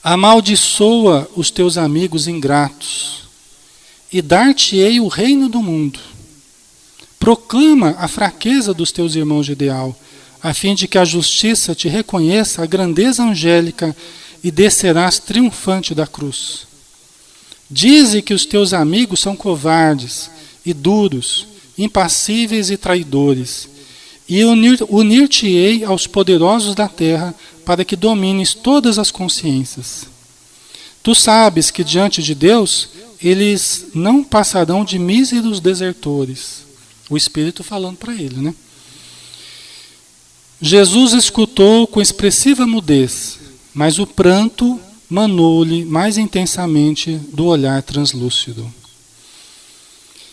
[SPEAKER 1] amaldiçoa os teus amigos ingratos, e dar-te-ei o reino do mundo. Proclama a fraqueza dos teus irmãos de ideal, a fim de que a justiça te reconheça a grandeza angélica e descerás triunfante da cruz. Dize que os teus amigos são covardes e duros, impassíveis e traidores, e unir-te-ei aos poderosos da terra para que domines todas as consciências. Tu sabes que diante de Deus eles não passarão de míseros desertores. O Espírito falando para ele, né? Jesus escutou com expressiva mudez, mas o pranto manou-lhe mais intensamente do olhar translúcido.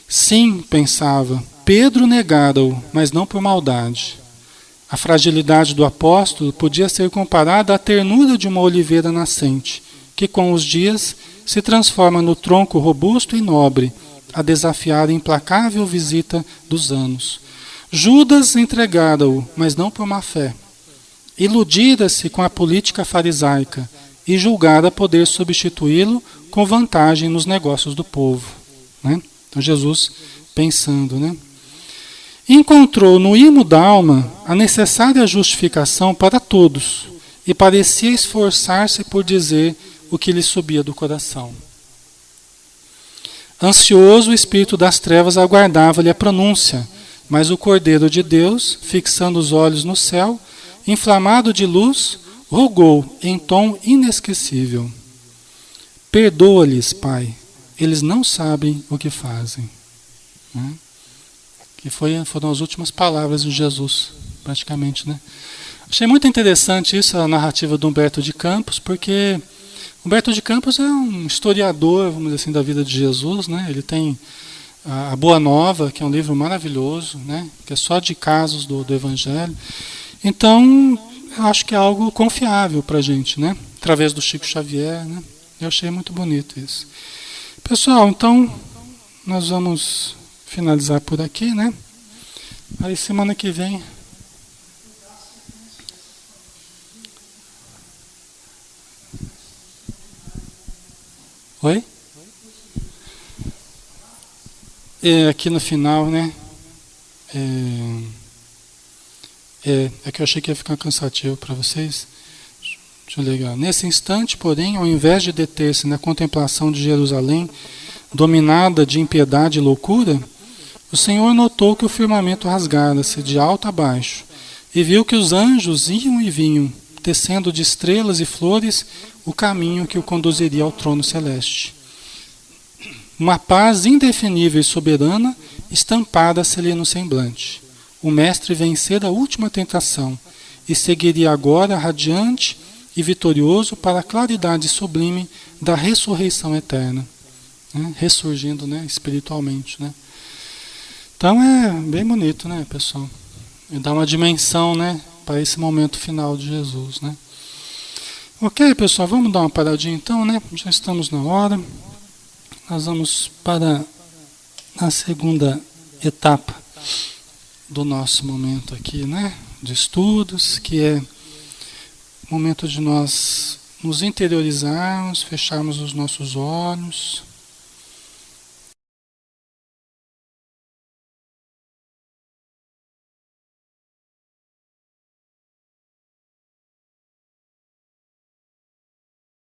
[SPEAKER 1] Sim, pensava, Pedro negara-o, mas não por maldade. A fragilidade do apóstolo podia ser comparada à ternura de uma oliveira nascente, que com os dias se transforma no tronco robusto e nobre, a desafiar a implacável visita dos anos. Judas entregara-o, mas não por má fé. Iludira-se com a política farisaica e julgara poder substituí-lo com vantagem nos negócios do povo. Né? Então Jesus pensando. Né? Encontrou no imo da alma a necessária justificação para todos e parecia esforçar-se por dizer o que lhe subia do coração. Ansioso, o espírito das trevas aguardava-lhe a pronúncia, mas o Cordeiro de Deus, fixando os olhos no céu, inflamado de luz, rogou em tom inesquecível: perdoa-lhes, Pai, eles não sabem o que fazem. Que foram as últimas palavras de Jesus, praticamente, né? Achei muito interessante isso, a narrativa do Humberto de Campos, porque Humberto de Campos é um historiador, vamos dizer assim, da vida de Jesus, né? Ele tem a Boa Nova, que é um livro maravilhoso, né? Que é só de casos do Evangelho. Então, eu acho que é algo confiável para a gente, né? Através do Chico Xavier, né? Eu achei muito bonito isso. Pessoal, então, nós vamos finalizar por aqui, né? Aí semana que vem... Oi? Aqui no final, né? É que eu achei que ia ficar cansativo para vocês. Deixa eu ligar. Nesse instante, porém, ao invés de deter-se na contemplação de Jerusalém, dominada de impiedade e loucura, o Senhor notou que o firmamento rasgara-se de alto a baixo e viu que os anjos iam e vinham, tecendo de estrelas e flores o caminho que o conduziria ao trono celeste. Uma paz indefinível e soberana estampada-se-lhe no semblante. O mestre vencera a última tentação e seguiria agora radiante e vitorioso para a claridade sublime da ressurreição eterna, né? Ressurgindo, né? Espiritualmente, né? Então é bem bonito, né, pessoal? E dá uma dimensão, né, para esse momento final de Jesus, né? Ok, pessoal, vamos dar uma paradinha então, né? Já estamos na hora. Nós vamos para a segunda etapa do nosso momento aqui, né? De estudos, que é o momento de nós nos interiorizarmos, fecharmos os nossos olhos,